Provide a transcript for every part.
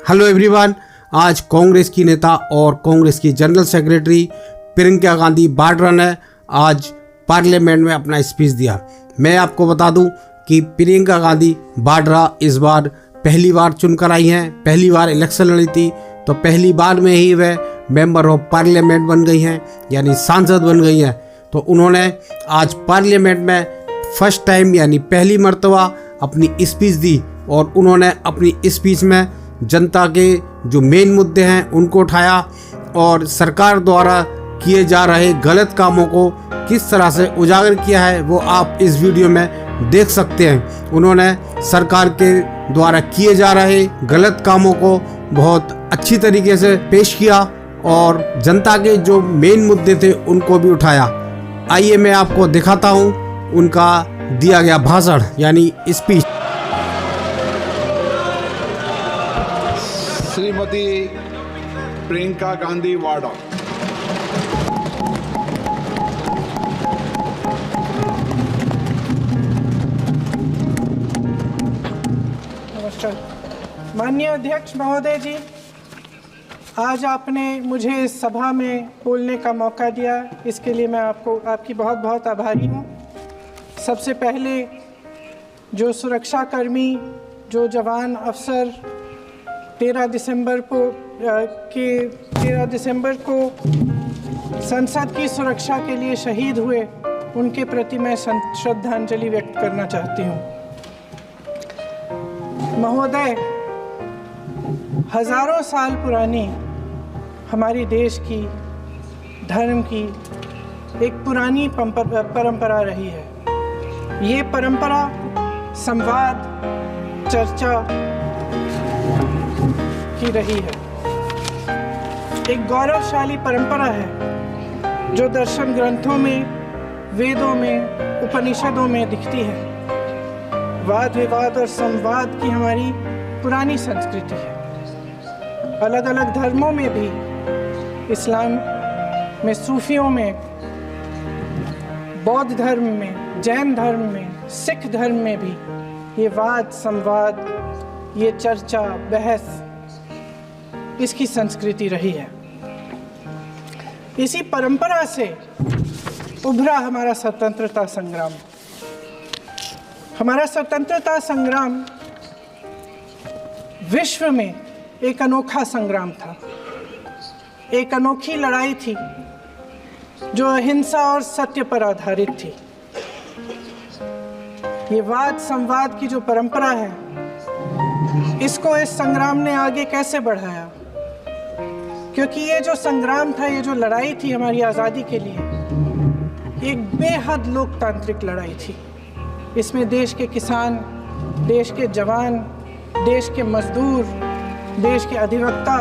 Hello everyone. आज कांग्रेस की नेता और कांग्रेस की जनरल सेक्रेटरी प्रियंका गांधी वाड्रा ने आज पार्लियामेंट में अपना स्पीच दिया। मैं आपको बता दूं कि प्रियंका गांधी वाड्रा इस बार पहली बार चुनकर आई हैं, पहली बार इलेक्शन लड़ी थी, तो पहली बार में ही वह मेंबर ऑफ पार्लियामेंट बन गई हैं, यानी सांसद बन गई हैं। तो उन्होंने आज पार्लियामेंट में फर्स्ट टाइम यानी पहली मर्तबा अपनी स्पीच दी और उन्होंने अपनी स्पीच में जनता के जो मेन मुद्दे हैं उनको उठाया और सरकार द्वारा किए जा रहे गलत कामों को किस तरह से उजागर किया है वो आप इस वीडियो में देख सकते हैं। उन्होंने सरकार के द्वारा किए जा रहे गलत कामों को बहुत अच्छी तरीके से पेश किया और जनता के जो मेन मुद्दे थे उनको भी उठाया। आइए मैं आपको दिखाता हूँ उनका दिया गया भाषण यानी स्पीच। श्रीमती प्रियंका गांधी वाड्रा। नमस्कार माननीय अध्यक्ष महोदय जी, आज आपने मुझे इस सभा में बोलने का मौका दिया, इसके लिए मैं आपकी बहुत बहुत आभारी हूँ। सबसे पहले जो सुरक्षाकर्मी, जो जवान अफसर 13 दिसंबर को संसद की सुरक्षा के लिए शहीद हुए, उनके प्रति मैं श्रद्धांजलि व्यक्त करना चाहती हूँ। महोदय, हजारों साल पुरानी हमारी देश की धर्म की एक पुरानी परंपरा रही है। ये परंपरा संवाद, चर्चा की रही है। एक गौरवशाली परंपरा है जो दर्शन ग्रंथों में, वेदों में, उपनिषदों में दिखती है। वाद विवाद और संवाद की हमारी पुरानी संस्कृति है। अलग अलग धर्मों में भी, इस्लाम में, सूफियों में, बौद्ध धर्म में, जैन धर्म में, सिख धर्म में भी ये वाद संवाद, ये चर्चा बहस, इसकी संस्कृति रही है। इसी परंपरा से उभरा हमारा स्वतंत्रता संग्राम। हमारा स्वतंत्रता संग्राम विश्व में एक अनोखा संग्राम था, एक अनोखी लड़ाई थी जो अहिंसा और सत्य पर आधारित थी। ये वाद संवाद की जो परंपरा है, इसको इस संग्राम ने आगे कैसे बढ़ाया? क्योंकि ये जो संग्राम था, ये जो लड़ाई थी हमारी आज़ादी के लिए, एक बेहद लोकतांत्रिक लड़ाई थी। इसमें देश के किसान, देश के जवान, देश के मजदूर, देश के अधिवक्ता,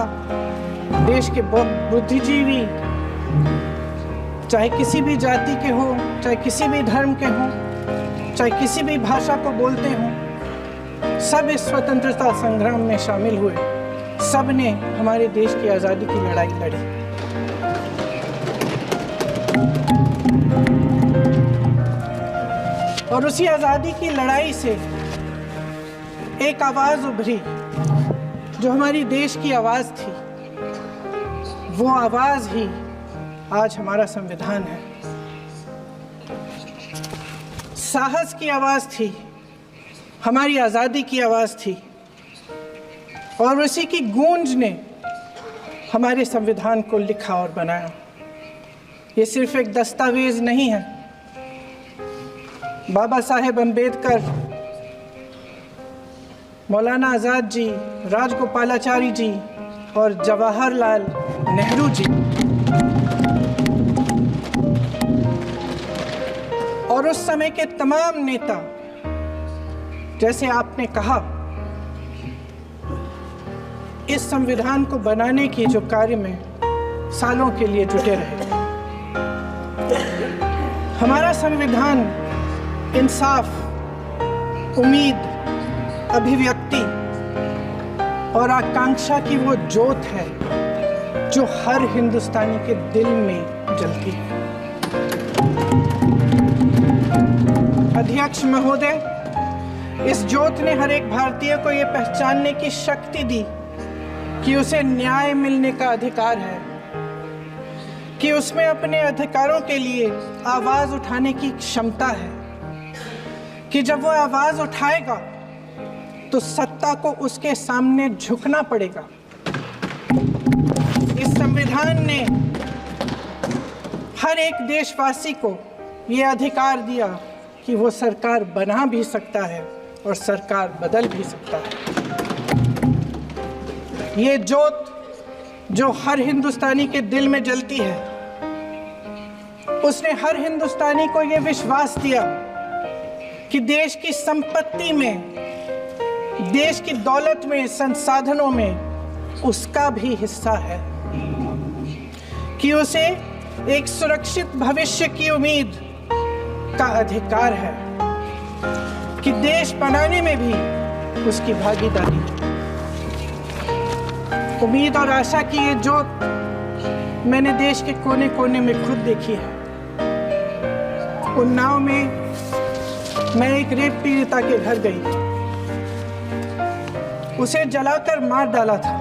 देश के बुद्धिजीवी, चाहे किसी भी जाति के हो, चाहे किसी भी धर्म के हो, चाहे किसी भी भाषा को बोलते हो, सब इस स्वतंत्रता संग्राम में शामिल हुए। सब ने हमारे देश की आज़ादी की लड़ाई लड़ी। और उसी आज़ादी की लड़ाई से एक आवाज़ उभरी जो हमारी देश की आवाज़ थी। वो आवाज़ ही आज हमारा संविधान है। साहस की आवाज़ थी, हमारी आज़ादी की आवाज़ थी और उसी की गूंज ने हमारे संविधान को लिखा और बनाया। ये सिर्फ एक दस्तावेज नहीं है। बाबा साहेब अम्बेडकर, मौलाना आज़ाद जी, राजगोपालाचारी जी और जवाहरलाल नेहरू जी और उस समय के तमाम नेता, जैसे आपने कहा, इस संविधान को बनाने की जो कार्य में सालों के लिए जुटे रहे। हमारा संविधान इंसाफ, उम्मीद, अभिव्यक्ति और आकांक्षा की वो ज्योत है जो हर हिंदुस्तानी के दिल में जलती है। अध्यक्ष महोदय, इस ज्योत ने हर एक भारतीय को ये पहचानने की शक्ति दी कि उसे न्याय मिलने का अधिकार है, कि उसमें अपने अधिकारों के लिए आवाज उठाने की क्षमता है, कि जब वो आवाज उठाएगा तो सत्ता को उसके सामने झुकना पड़ेगा। इस संविधान ने हर एक देशवासी को ये अधिकार दिया कि वो सरकार बना भी सकता है और सरकार बदल भी सकता है। ये ज्योत जो हर हिंदुस्तानी के दिल में जलती है, उसने हर हिंदुस्तानी को ये विश्वास दिया कि देश की संपत्ति में, देश की दौलत में, संसाधनों में उसका भी हिस्सा है, कि उसे एक सुरक्षित भविष्य की उम्मीद का अधिकार है, कि देश बनाने में भी उसकी भागीदारी है। उम्मीद और आशा की ये ज्योत मैंने देश के कोने कोने में खुद देखी है। उन्नाव में मैं एक रेप पीड़िता के घर गई, उसे जलाकर मार डाला था।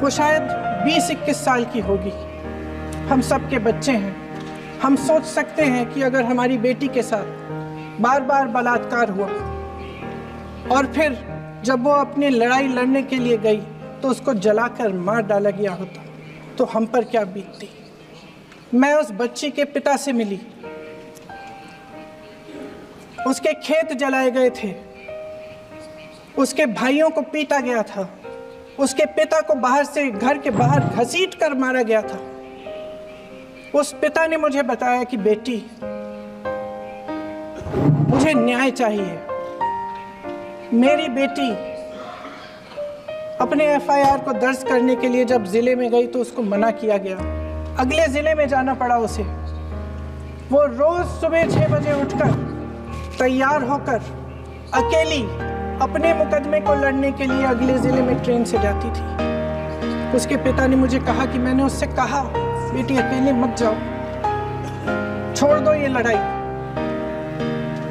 वो शायद 20-21 साल की होगी। हम सबके बच्चे हैं। हम सोच सकते हैं कि अगर हमारी बेटी के साथ बार बार बलात्कार हुआ और फिर जब वो अपनी लड़ाई लड़ने के लिए गई तो उसको जलाकर मार डाला गया होता तो हम पर क्या बीतती। मैं उस बच्ची के पिता से मिली। उसके खेत जलाए गए थे, उसके भाइयों को पीटा गया था, उसके पिता को बाहर से घर के बाहर घसीट कर मारा गया था। उस पिता ने मुझे बताया कि बेटी, मुझे न्याय चाहिए। मेरी बेटी अपने एफआईआर को दर्ज करने के लिए जब जिले में गई तो उसको मना किया गया। अगले जिले में जाना पड़ा उसे। वो रोज सुबह 6 बजे उठकर तैयार होकर अकेली अपने मुकदमे को लड़ने के लिए अगले जिले में ट्रेन से जाती थी। उसके पिता ने मुझे कहा कि मैंने उससे कहा, बेटी अकेले मत जाओ, छोड़ दो ये लड़ाई।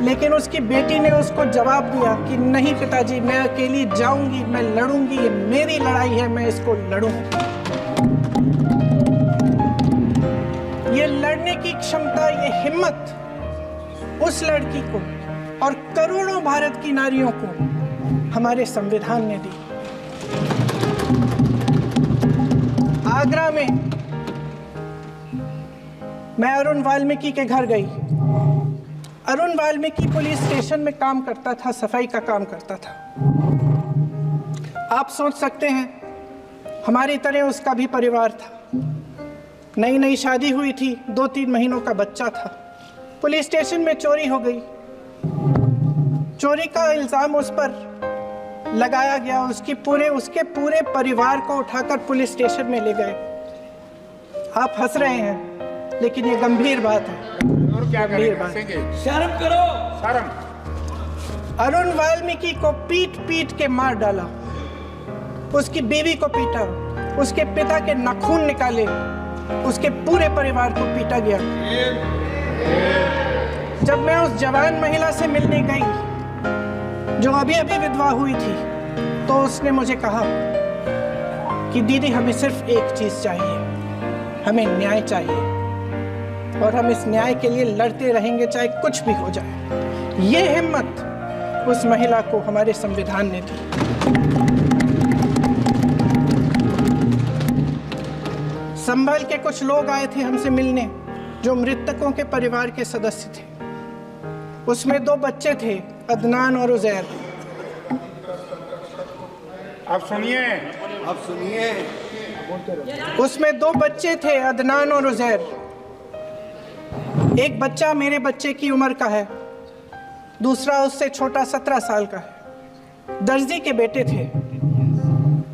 लेकिन उसकी बेटी ने उसको जवाब दिया कि नहीं पिताजी, मैं अकेली जाऊंगी, मैं लड़ूंगी, ये मेरी लड़ाई है, मैं इसको लड़ूंगी। ये लड़ने की क्षमता, ये हिम्मत उस लड़की को और करोड़ों भारत की नारियों को हमारे संविधान ने दी। आगरा में मैं अरुण वाल्मीकि के घर गई। अरुण वाल्मीकि पुलिस स्टेशन में काम करता था, सफाई का काम करता था। आप सोच सकते हैं हमारी तरह उसका भी परिवार था। नई नई शादी हुई थी, 2-3 महीनों का बच्चा था। पुलिस स्टेशन में चोरी हो गई। चोरी का इल्जाम उस पर लगाया गया। उसके पूरे परिवार को उठाकर पुलिस स्टेशन में ले गए। आप हंस रहे हैं, लेकिन ये गंभीर बात है। और क्या करेंगे? शर्म करो। शर्म। अरुण वाल्मीकि को पीट पीट के मार डाला। उसकी बीवी को पीटा, उसके पिता के नाखून निकाले, उसके पूरे परिवार को पीटा गया। जब मैं उस जवान महिला से मिलने गई जो अभी अभी विधवा हुई थी, तो उसने मुझे कहा कि दीदी, हमें सिर्फ एक चीज चाहिए, हमें न्याय चाहिए और हम इस न्याय के लिए लड़ते रहेंगे, चाहे कुछ भी हो जाए। ये हिम्मत उस महिला को हमारे संविधान ने दी। संभल के कुछ लोग आए थे हमसे मिलने जो मृतकों के परिवार के सदस्य थे। उसमें 2 बच्चे थे, अदनान और उजैर। अब सुनिए। उसमें 2 बच्चे थे, अदनान और उजैर। एक बच्चा मेरे बच्चे की उम्र का है, दूसरा उससे छोटा 17 साल का है। दर्जी के बेटे थे।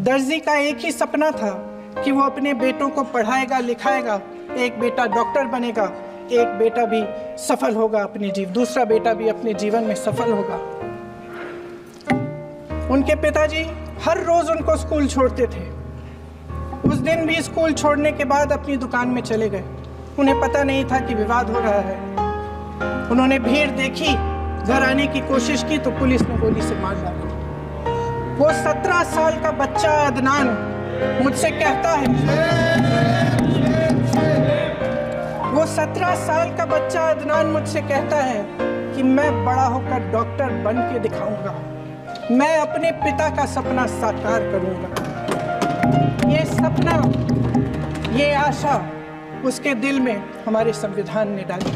दर्जी का एक ही सपना था कि वो अपने बेटों को पढ़ाएगा, लिखाएगा। एक बेटा डॉक्टर बनेगा, एक बेटा भी सफल होगा दूसरा बेटा भी अपने जीवन में सफल होगा। उनके पिताजी हर रोज उनको स्कूल छोड़ते थे। उस दिन भी स्कूल छोड़ने के बाद अपनी दुकान में चले गए। उन्हें पता नहीं था कि विवाद हो रहा है। उन्होंने भीड़ देखी, घर आने की कोशिश की तो पुलिस ने गोली से मार डाला। वो 17 साल का बच्चा अदनान मुझसे कहता है, वो 17 साल का बच्चा अदनान मुझसे कहता है कि मैं बड़ा होकर डॉक्टर बन के दिखाऊंगा, मैं अपने पिता का सपना साकार करूंगा। ये सपना, ये आशा उसके दिल में हमारे संविधान ने डाली।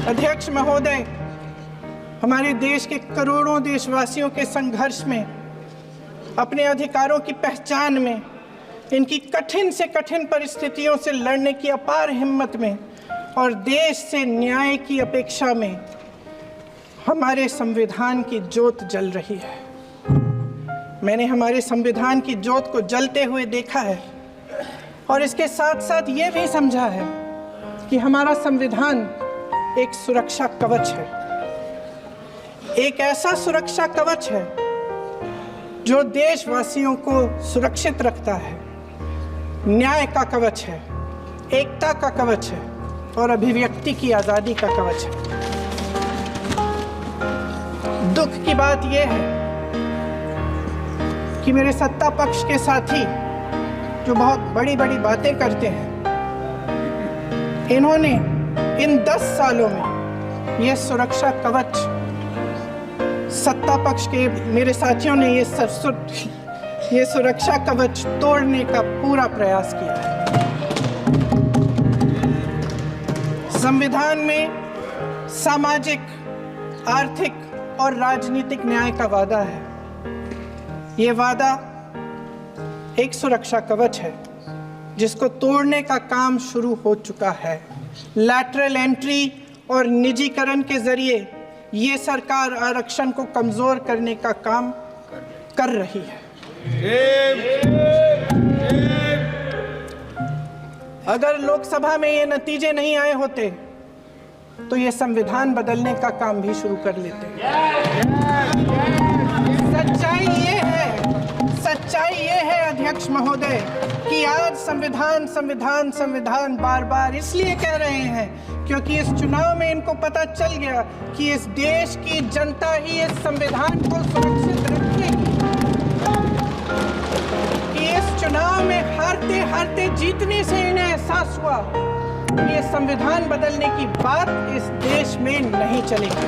अध्यक्ष महोदय, हमारे देश के करोड़ों देशवासियों के संघर्ष में, अपने अधिकारों की पहचान में, इनकी कठिन से कठिन परिस्थितियों से लड़ने की अपार हिम्मत में और देश से न्याय की अपेक्षा में हमारे संविधान की ज्योत जल रही है। मैंने हमारे संविधान की ज्योत को जलते हुए देखा है और इसके साथ साथ ये भी समझा है कि हमारा संविधान एक सुरक्षा कवच है, एक ऐसा सुरक्षा कवच है जो देशवासियों को सुरक्षित रखता है, न्याय का कवच है, एकता का कवच है और अभिव्यक्ति की आज़ादी का कवच है। दुख की बात यह है कि मेरे सत्ता पक्ष के साथी जो बहुत बड़ी बड़ी बातें करते हैं, इन्होंने इन 10 सालों में यह सुरक्षा कवच, सत्ता पक्ष के मेरे साथियों ने ये सुरक्षा कवच तोड़ने का पूरा प्रयास किया है। संविधान में सामाजिक, आर्थिक और राजनीतिक न्याय का वादा है। ये वादा एक सुरक्षा कवच है जिसको तोड़ने का काम शुरू हो चुका है। लैटरल एंट्री और निजीकरण के जरिए ये सरकार आरक्षण को कमजोर करने का काम कर रही है। अगर लोकसभा में ये नतीजे नहीं आए होते तो ये संविधान बदलने का काम भी शुरू कर लेते। सच्चाई ये है अध्यक्ष महोदय कि आज संविधान बार बार इसलिए कह रहे हैं क्योंकि इस चुनाव में इनको पता चल गया कि इस देश की जनता ही इस संविधान को सुरक्षित रखेगी, कि इस चुनाव में हारते हारते जीतने से इन्हें एहसास हुआ कि ये संविधान बदलने की बात इस देश में नहीं चलेगी।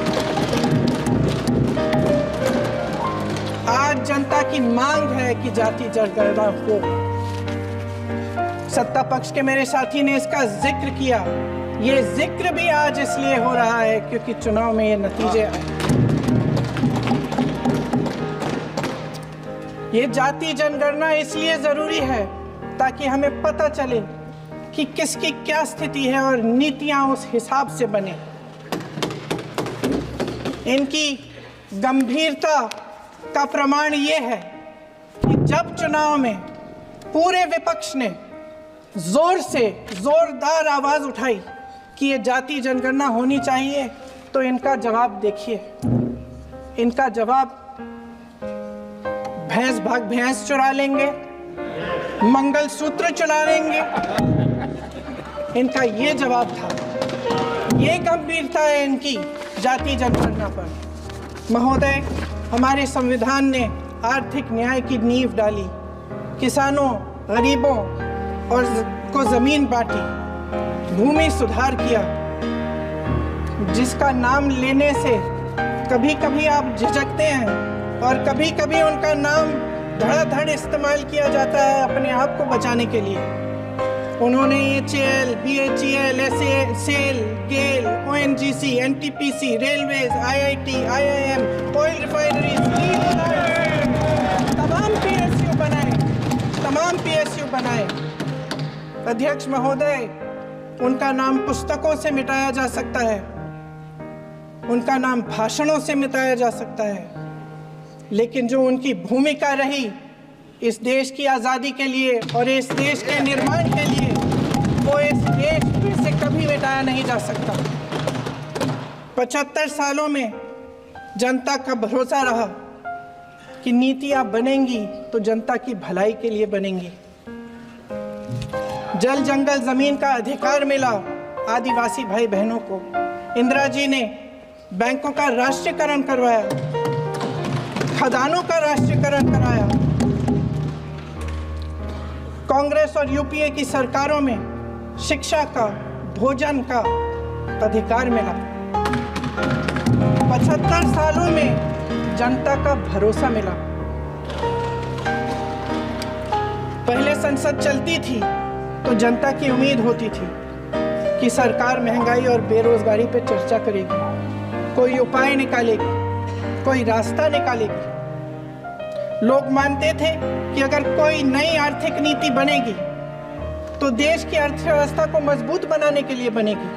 आज जनता की मांग है कि जाति जनगणना हो। सत्ता पक्ष के मेरे साथी ने इसका जिक्र किया। ये जिक्र भी आज इसलिए हो रहा है क्योंकि चुनाव में ये नतीजे आए। ये जाति जनगणना इसलिए जरूरी है ताकि हमें पता चले कि किसकी क्या स्थिति है और नीतियां उस हिसाब से बने। इनकी गंभीरता का प्रमाण ये है कि जब चुनाव में पूरे विपक्ष ने जोरदार आवाज उठाई कि ये जाति जनगणना होनी चाहिए, तो इनका जवाब देखिए। इनका जवाब भैंस भाग भैंस चुरा लेंगे, मंगलसूत्र चुरा लेंगे, इनका ये जवाब था। ये गंभीरता है इनकी जाति जनगणना पर। महोदय, हमारे संविधान ने आर्थिक न्याय की नींव डाली, किसानों, गरीबों और को जमीन बांटी, भूमि सुधार किया, जिसका नाम लेने से कभी कभी आप झिझकते हैं और कभी कभी उनका नाम धड़ाधड़ इस्तेमाल किया जाता है अपने आप को बचाने के लिए। उन्होंने HAL, BHEL, SAL, GAIL, ONGC, NTPC, railways, IIT, IIM, oil refineries, तमाम PSU बनाए। अध्यक्ष महोदय, उनका नाम पुस्तकों से मिटाया जा सकता है, उनका नाम भाषणों से मिटाया जा सकता है, लेकिन जो उनकी भूमिका रही इस देश की आज़ादी के लिए और इस देश के निर्माण के लिए, वो इस देश में से कभी मिटाया नहीं जा सकता। 75 सालों में जनता का भरोसा रहा कि नीतियां बनेंगी तो जनता की भलाई के लिए बनेंगी। जल जंगल जमीन का अधिकार मिला आदिवासी भाई बहनों को। इंदिरा जी ने बैंकों का राष्ट्रीयकरण करवाया खदानों का राष्ट्रीयकरण कराया। कांग्रेस और यूपीए की सरकारों में शिक्षा का, भोजन का अधिकार मिला। 75 सालों में जनता का भरोसा मिला। पहले संसद चलती थी तो जनता की उम्मीद होती थी कि सरकार महंगाई और बेरोजगारी पर चर्चा करेगी, कोई उपाय निकालेगी, कोई रास्ता निकालेगी। लोग मानते थे कि अगर कोई नई आर्थिक नीति बनेगी तो देश की अर्थव्यवस्था को मजबूत बनाने के लिए बनेगी,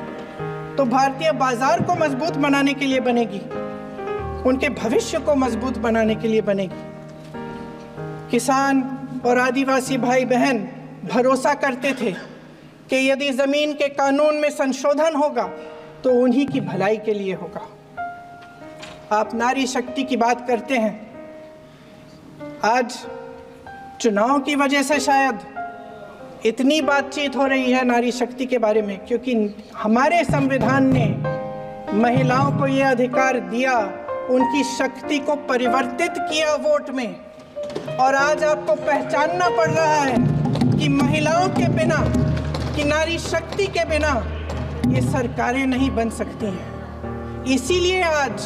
तो भारतीय बाजार को मजबूत बनाने के लिए बनेगी, उनके भविष्य को मजबूत बनाने के लिए बनेगी। किसान और आदिवासी भाई बहन भरोसा करते थे कि यदि जमीन के कानून में संशोधन होगा तो उन्हीं की भलाई के लिए होगा। आप नारी शक्ति की बात करते हैं। आज चुनाव की वजह से शायद इतनी बातचीत हो रही है नारी शक्ति के बारे में, क्योंकि हमारे संविधान ने महिलाओं को यह अधिकार दिया, उनकी शक्ति को परिवर्तित किया वोट में। और आज आपको पहचानना पड़ रहा है कि महिलाओं के बिना, कि नारी शक्ति के बिना ये सरकारें नहीं बन सकती हैं। इसीलिए आज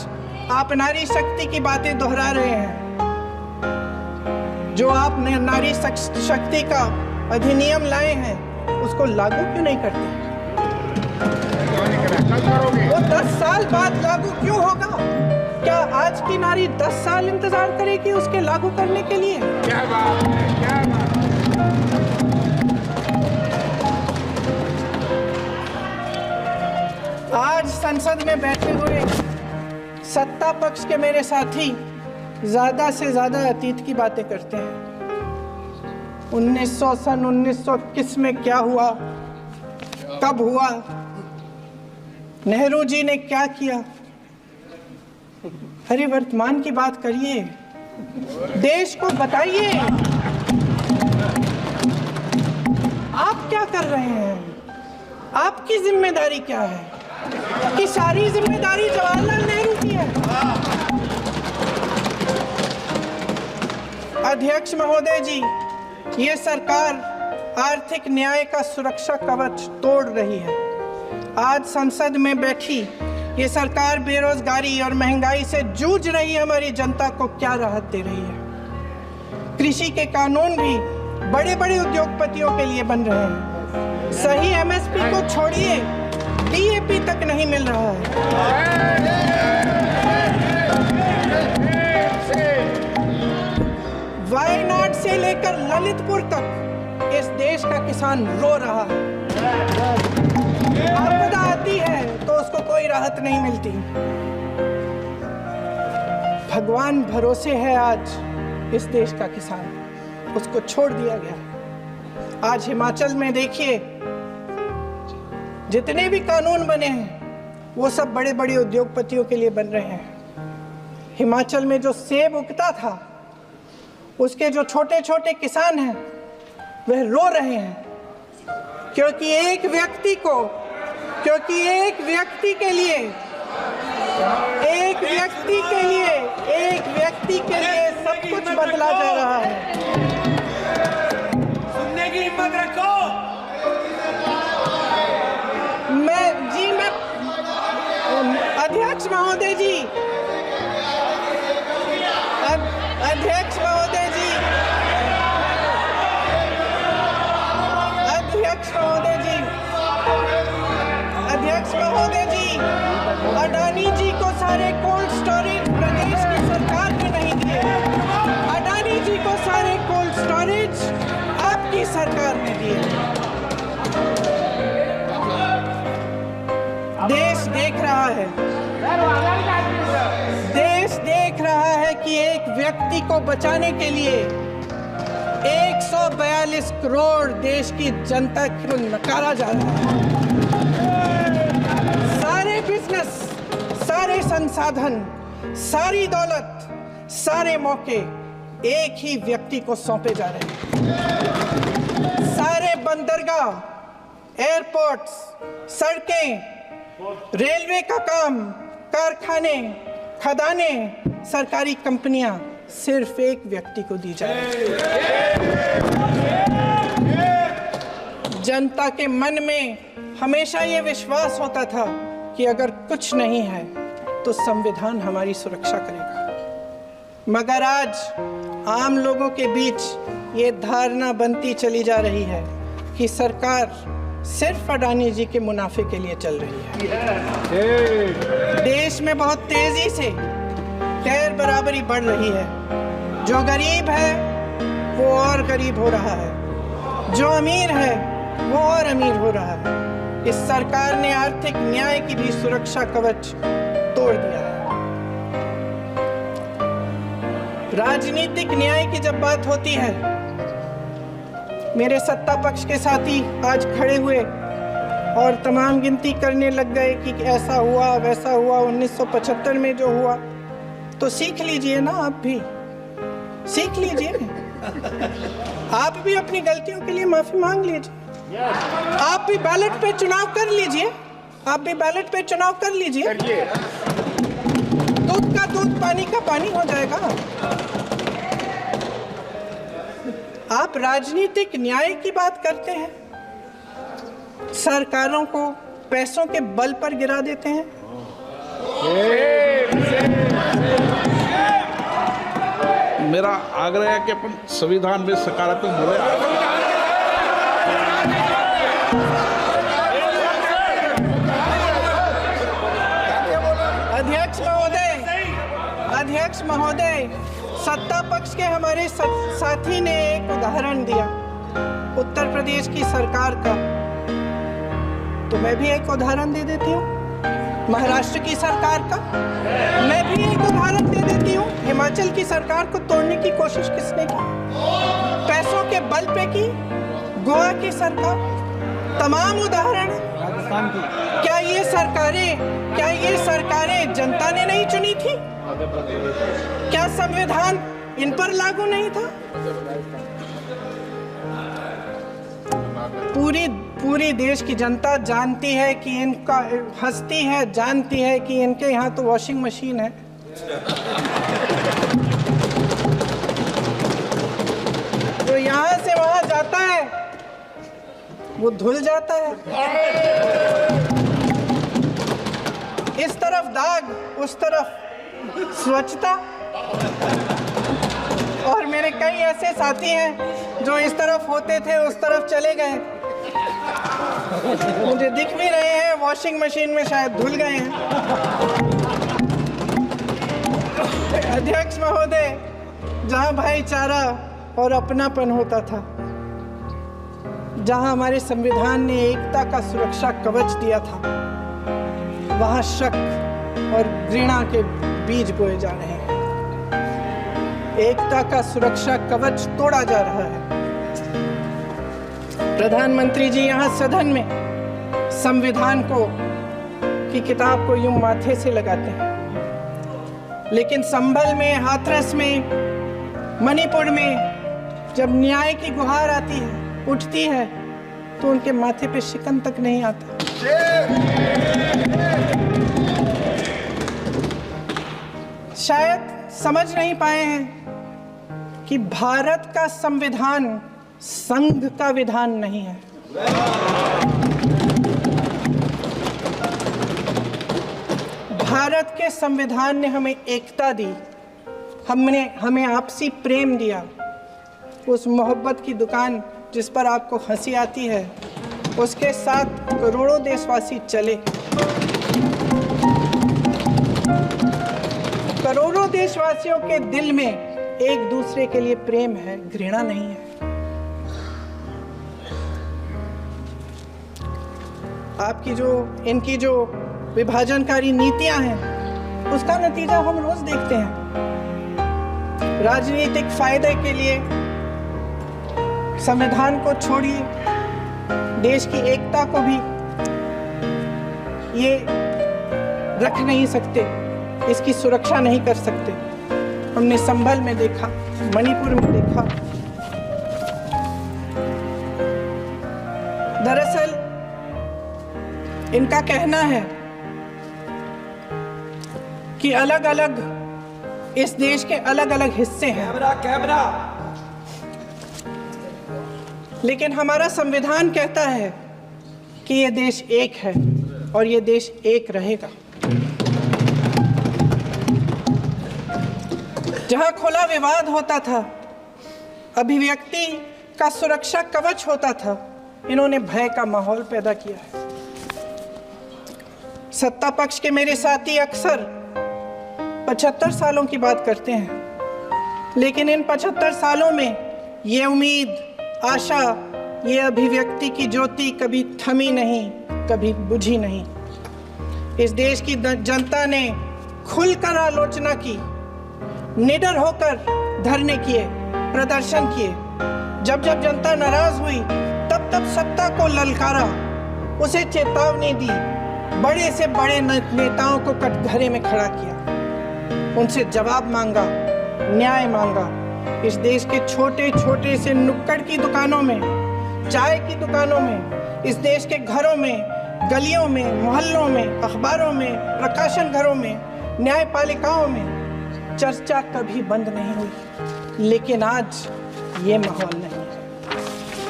आप नारी शक्ति की बातें दोहरा रहे हैं। जो आप नारी शक्ति का अधिनियम लाए हैं उसको लागू क्यों नहीं करते? वो 10 साल बाद लागू क्यों होगा? क्या आज की नारी 10 साल इंतजार करेगी उसके लागू करने के लिए? क्या बात है, क्या बात है। आज संसद में बैठे हुए सत्ता पक्ष के मेरे साथी ज्यादा से ज्यादा अतीत की बातें करते हैं। 1921 में क्या हुआ, कब हुआ, नेहरू जी ने क्या किया। अरे वर्तमान की बात करिए, देश को बताइए आप क्या कर रहे हैं, आपकी जिम्मेदारी क्या है? कि सारी जिम्मेदारी जवाहरलाल नेहरू की है। अध्यक्ष महोदय जी, ये सरकार आर्थिक न्याय का सुरक्षा कवच तोड़ रही है। आज संसद में बैठी ये सरकार बेरोजगारी और महंगाई से जूझ रही हमारी जनता को क्या राहत दे रही है। कृषि के कानून भी बड़े बड़े उद्योगपतियों के लिए बन रहे हैं। सही एमएसपी को छोड़िए, डीएपी तक नहीं मिल रहा है। वायनाड से लेकर ललितपुर तक इस देश का किसान रो रहा है। आपदा आती है तो उसको कोई राहत नहीं मिलती। भगवान भरोसे है आज इस देश का किसान, उसको छोड़ दिया गया। आज हिमाचल में देखिए, जितने भी कानून बने हैं वो सब बड़े बड़े उद्योगपतियों के लिए बन रहे हैं। हिमाचल में जो सेब उगता था उसके जो छोटे छोटे किसान हैं वह रो रहे हैं, क्योंकि एक व्यक्ति के लिए सब कुछ बदला जा रहा है। सुनने की हिम्मत रखो। अध्यक्ष महोदय जी, अडानी जी को सारे कोल्ड स्टोरेज प्रदेश की सरकार ने नहीं दिए। अडानी जी को सारे कोल्ड स्टोरेज आपकी सरकार ने दिए। देश देख रहा है कि एक व्यक्ति को बचाने के लिए 142 करोड़ देश की जनता को नकारा जा रहा है। सारे बिजनेस, सारे संसाधन, सारी दौलत, सारे मौके एक ही व्यक्ति को सौंपे जा रहे हैं। सारे बंदरगाह, एयरपोर्ट्स, सड़कें, रेलवे का काम, कारखाने, खदानें, सरकारी कंपनियां सिर्फ एक व्यक्ति को दी जाएगी। जनता के मन में हमेशा ये विश्वास होता था कि अगर कुछ नहीं है तो संविधान हमारी सुरक्षा करेगा, मगर आज आम लोगों के बीच ये धारणा बनती चली जा रही है कि सरकार सिर्फ अडानी जी के मुनाफे के लिए चल रही है। देश में बहुत तेजी से गैर बराबरी बढ़ रही है। जो गरीब है वो और गरीब हो रहा है, जो अमीर है वो और अमीर हो रहा है। इस सरकार ने आर्थिक न्याय की भी सुरक्षा कवच तोड़ दिया है। राजनीतिक न्याय की जब बात होती है, मेरे सत्ता पक्ष के साथी आज खड़े हुए और तमाम गिनती करने लग गए कि ऐसा हुआ वैसा हुआ, 1975 में जो हुआ। तो सीख लीजिए ना, आप भी सीख लीजिए, आप भी अपनी गलतियों के लिए माफी मांग लीजिए। आप भी बैलेट पे चुनाव कर लीजिए, आप भी बैलेट पे चुनाव कर लीजिए। दूध का दूध, पानी का पानी हो जाएगा। आप राजनीतिक न्याय की बात करते हैं, सरकारों को पैसों के बल पर गिरा देते हैं। मेरा आग्रह है कि अपन संविधान में सकारात्मक बोले। अध्यक्ष महोदय, सत्ता पक्ष के हमारे साथी ने एक उदाहरण दिया उत्तर प्रदेश की सरकार का, तो मैं भी एक उदाहरण दे देती हूँ महाराष्ट्र की सरकार का। मैं भी एक उदाहरण दे देती हूँ हिमाचल की सरकार को तोड़ने की कोशिश किसने की, पैसों के बल पे की, गोवा की सरकार। तमाम उदाहरण राजस्थान की। क्या ये सरकारें जनता ने नहीं चुनी थी? क्या संविधान इन पर लागू नहीं था? पूरी देश की जनता जानती है कि इनका हंसती है, जानती है कि इनके यहाँ तो वॉशिंग मशीन है। तो यहाँ से वहां जाता है वो धुल जाता है। इस तरफ दाग, उस तरफ स्वच्छता। और मेरे कई ऐसे साथी हैं जो इस तरफ होते थे उस तरफ चले गए, मुझे दिख भी रहे हैं, वॉशिंग मशीन में शायद धुल गए हैं। अध्यक्ष महोदय, जहां भाईचारा और अपनापन होता था, जहां हमारे संविधान ने एकता का सुरक्षा कवच दिया था, वहां शक और घृणा के बीज बोए जा रहे हैं। एकता का सुरक्षा कवच तोड़ा जा रहा है। प्रधानमंत्री जी यहाँ सदन में संविधान की किताब को यूं माथे से लगाते हैं, लेकिन संभल में, हाथरस में, मणिपुर में जब न्याय की गुहार आती है, उठती है, तो उनके माथे पे शिकन तक नहीं आता। शायद समझ नहीं पाए हैं कि भारत का संविधान संघ का विधान नहीं है। भारत के संविधान ने हमें एकता दी, हमें आपसी प्रेम दिया। उस मोहब्बत की दुकान जिस पर आपको हंसी आती है, उसके साथ करोड़ों देशवासी चले। करोड़ों देशवासियों के दिल में एक दूसरे के लिए प्रेम है, घृणा नहीं है। इनकी जो विभाजनकारी नीतियां हैं, उसका नतीजा हम रोज देखते हैं। राजनीतिक फायदे के लिए संविधान को छोड़िए, देश की एकता को भी ये रख नहीं सकते, इसकी सुरक्षा नहीं कर सकते। हमने संभल में देखा, मणिपुर में देखा। दरअसल इनका कहना है कि अलग अलग इस देश के अलग अलग हिस्से हैं, लेकिन हमारा संविधान कहता है कि ये देश एक है और ये देश एक रहेगा। जहां खुला विवाद होता था, अभिव्यक्ति का सुरक्षा कवच होता था, इन्होंने भय का माहौल पैदा किया है। सत्ता पक्ष के मेरे साथी अक्सर 75 सालों की बात करते हैं, लेकिन इन 75 सालों में ये उम्मीद, आशा, ये अभिव्यक्ति की ज्योति कभी थमी नहीं, कभी बुझी नहीं। इस देश की जनता ने खुलकर आलोचना की, निडर होकर धरने किए, प्रदर्शन किए। जब जब जनता नाराज हुई, तब तब सत्ता को ललकारा, उसे चेतावनी दी, बड़े से बड़े नेताओं को कटघरे में खड़ा किया, उनसे जवाब मांगा, न्याय मांगा। इस देश के छोटे छोटे से नुक्कड़ की दुकानों में, चाय की दुकानों में, इस देश के घरों में, गलियों में, मोहल्लों में, अखबारों में, प्रकाशन घरों में, न्यायपालिकाओं में चर्चा कभी बंद नहीं हुई। लेकिन आज ये माहौल नहीं है।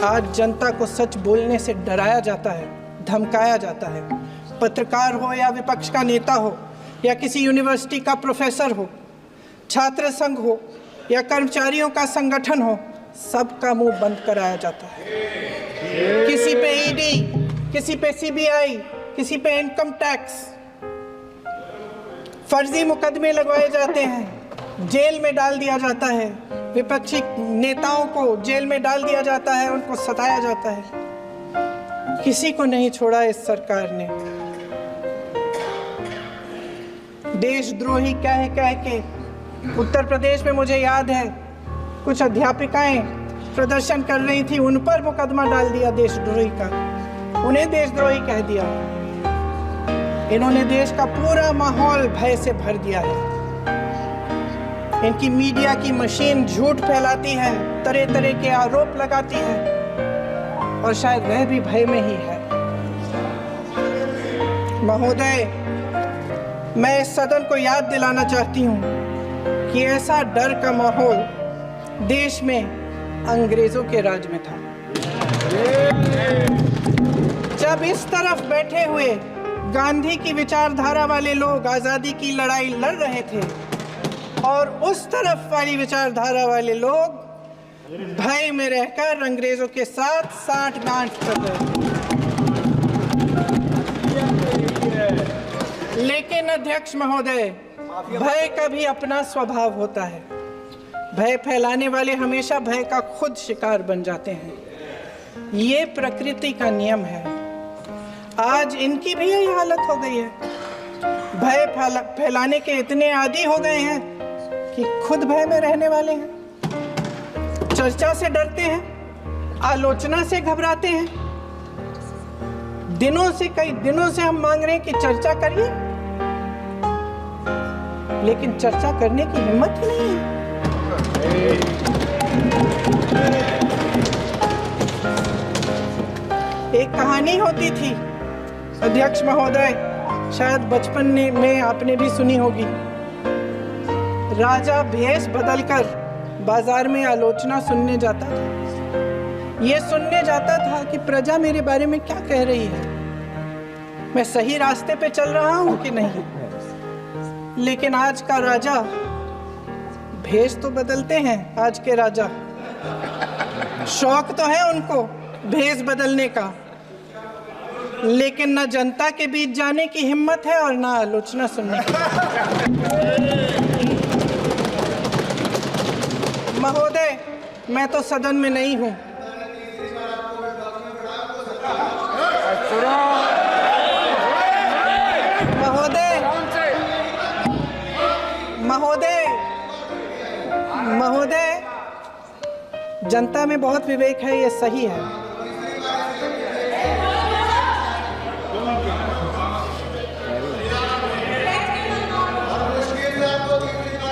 आज जनता को सच बोलने से डराया जाता है, धमकाया जाता है। पत्रकार हो या विपक्ष का नेता हो या किसी यूनिवर्सिटी का प्रोफेसर हो, छात्र संघ हो या कर्मचारियों का संगठन हो, सबका मुंह बंद कराया जाता है। किसी पे ईडी, किसी पे सीबीआई, किसी पे इनकम टैक्स, फर्जी मुकदमे लगवाए जाते हैं, जेल में डाल दिया जाता है। विपक्षी नेताओं को जेल में डाल दिया जाता है, उनको सताया जाता है। किसी को नहीं छोड़ा इस सरकार ने। देशद्रोही कह के उत्तर प्रदेश में मुझे याद है कुछ अध्यापिकाएं प्रदर्शन कर रही थी, उन पर मुकदमा डाल दिया देशद्रोही का, उन्हें देशद्रोही कह दिया। इन्होंने देश का पूरा माहौल भय से भर दिया है। इनकी मीडिया की मशीन झूठ फैलाती है, तरह तरह के आरोप लगाती है, और शायद वह भी भय में ही है। महोदय, मैं इस सदन को याद दिलाना चाहती हूँ कि ऐसा डर का माहौल देश में अंग्रेजों के राज में था। जब इस तरफ बैठे हुए गांधी की विचारधारा वाले लोग आजादी की लड़ाई लड़ रहे थे और उस तरफ वाली विचारधारा वाले लोग भय में रहकर अंग्रेजों के साथ साठ-गांठ कर रहे थे। लेकिन अध्यक्ष महोदय, भय का भी अपना स्वभाव होता है। भय फैलाने वाले हमेशा भय का खुद शिकार बन जाते हैं। ये प्रकृति का नियम है। आज इनकी भी यही हालत हो गई है। भय फैलाने के इतने आदी हो गए हैं कि खुद भय में रहने वाले हैं। चर्चा से डरते हैं, आलोचना से घबराते हैं। कई दिनों से हम मांग रहे हैं कि चर्चा करिए, लेकिन चर्चा करने की हिम्मत ही नहीं है। एक कहानी होती थी अध्यक्ष महोदय, शायद बचपन में आपने भी सुनी होगी। राजा भेष बदलकर बाजार में आलोचना सुनने जाता था। ये सुनने जाता था कि प्रजा मेरे बारे में क्या कह रही है, मैं सही रास्ते पे चल रहा हूं कि नहीं। लेकिन आज का राजा, भेष तो बदलते हैं आज के राजा, शौक तो है उनको भेष बदलने का, लेकिन न जनता के बीच जाने की हिम्मत है और ना आलोचना सुनने की। महोदय, मैं तो सदन में नहीं हूं। महोदय, जनता में बहुत विवेक है, ये सही है।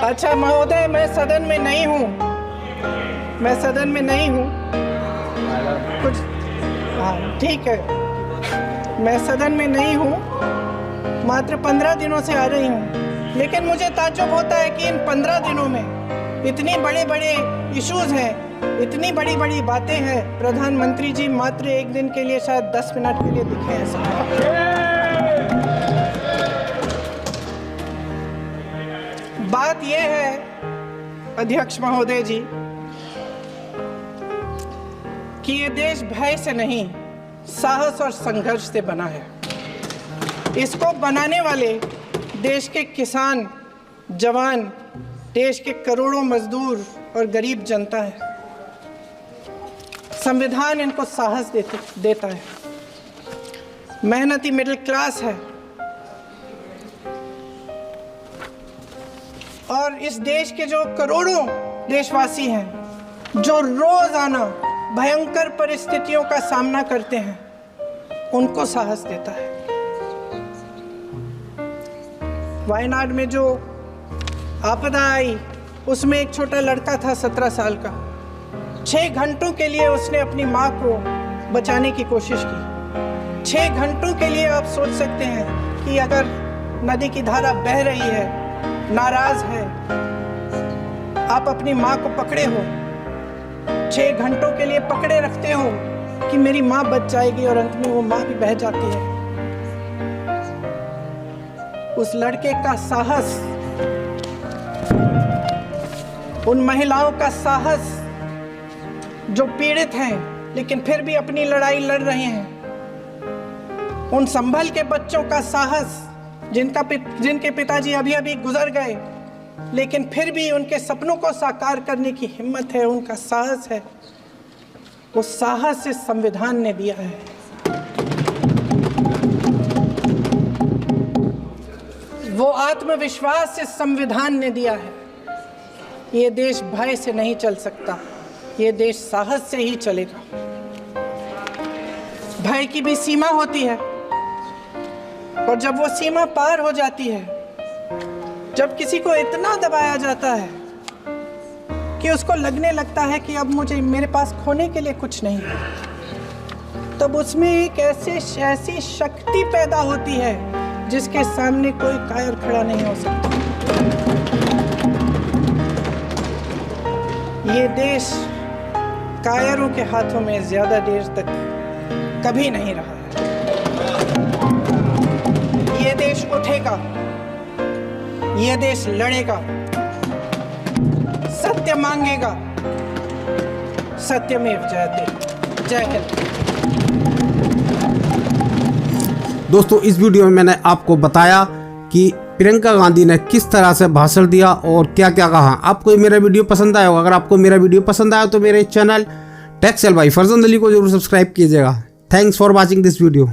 अच्छा महोदय, मैं सदन में नहीं हूँ, कुछ हाँ ठीक है, मैं सदन में नहीं हूँ, मात्र 15 दिनों से आ रही हूँ। लेकिन मुझे ताज्जुब होता है कि इन 15 दिनों में इतनी बड़े बड़े इश्यूज हैं, इतनी बड़ी बड़ी बातें हैं, प्रधानमंत्री जी मात्र एक दिन के लिए शायद 10 मिनट के लिए दिखे हैं सब। बात यह है अध्यक्ष महोदय जी कि ये देश भय से नहीं, साहस और संघर्ष से बना है। इसको बनाने वाले देश के किसान, जवान, देश के करोड़ों मजदूर और गरीब जनता है। संविधान इनको साहस देता है। मेहनती मिडिल क्लास है और इस देश के जो करोड़ों देशवासी हैं जो रोजाना भयंकर परिस्थितियों का सामना करते हैं, उनको साहस देता है। वायनाड में जो आपदा आई उसमें एक छोटा लड़का था 17 साल का। 6 घंटों के लिए उसने अपनी माँ को बचाने की कोशिश की। 6 घंटों के लिए आप सोच सकते हैं कि अगर नदी की धारा बह रही है, नाराज है, आप अपनी माँ को पकड़े हो, 6 घंटों के लिए पकड़े रखते हो कि मेरी माँ बच जाएगी और अंत में वो माँ भी बह जाती है। उस लड़के का साहस, उन महिलाओं का साहस जो पीड़ित हैं लेकिन फिर भी अपनी लड़ाई लड़ रहे हैं, उन संभल के बच्चों का साहस जिनके पिताजी अभी अभी गुजर गए लेकिन फिर भी उनके सपनों को साकार करने की हिम्मत है, उनका साहस है। उस साहस से संविधान ने दिया है। वो आत्मविश्वास से संविधान ने दिया है। ये देश भय से नहीं चल सकता, ये देश साहस से ही चलेगा। भय की भी सीमा होती है और जब वो सीमा पार हो जाती है, जब किसी को इतना दबाया जाता है कि उसको लगने लगता है कि अब मेरे पास खोने के लिए कुछ नहीं है, तब उसमें एक ऐसी शक्ति पैदा होती है जिसके सामने कोई कायर खड़ा नहीं हो सकता। ये देश कायरों के हाथों में ज्यादा देर तक कभी नहीं रहा है। ये देश उठेगा, ये देश लड़ेगा, सत्य मांगेगा, सत्यमेव जयते। जय हिंद। दोस्तों, इस वीडियो में मैंने आपको बताया कि प्रियंका गांधी ने किस तरह से भाषण दिया और क्या क्या कहा। आपको मेरा वीडियो पसंद आया होगा। अगर आपको मेरा वीडियो पसंद आया तो मेरे चैनल टेक्सेल बाय फरजंद अली को जरूर सब्सक्राइब कीजिएगा। Thanks for watching this video.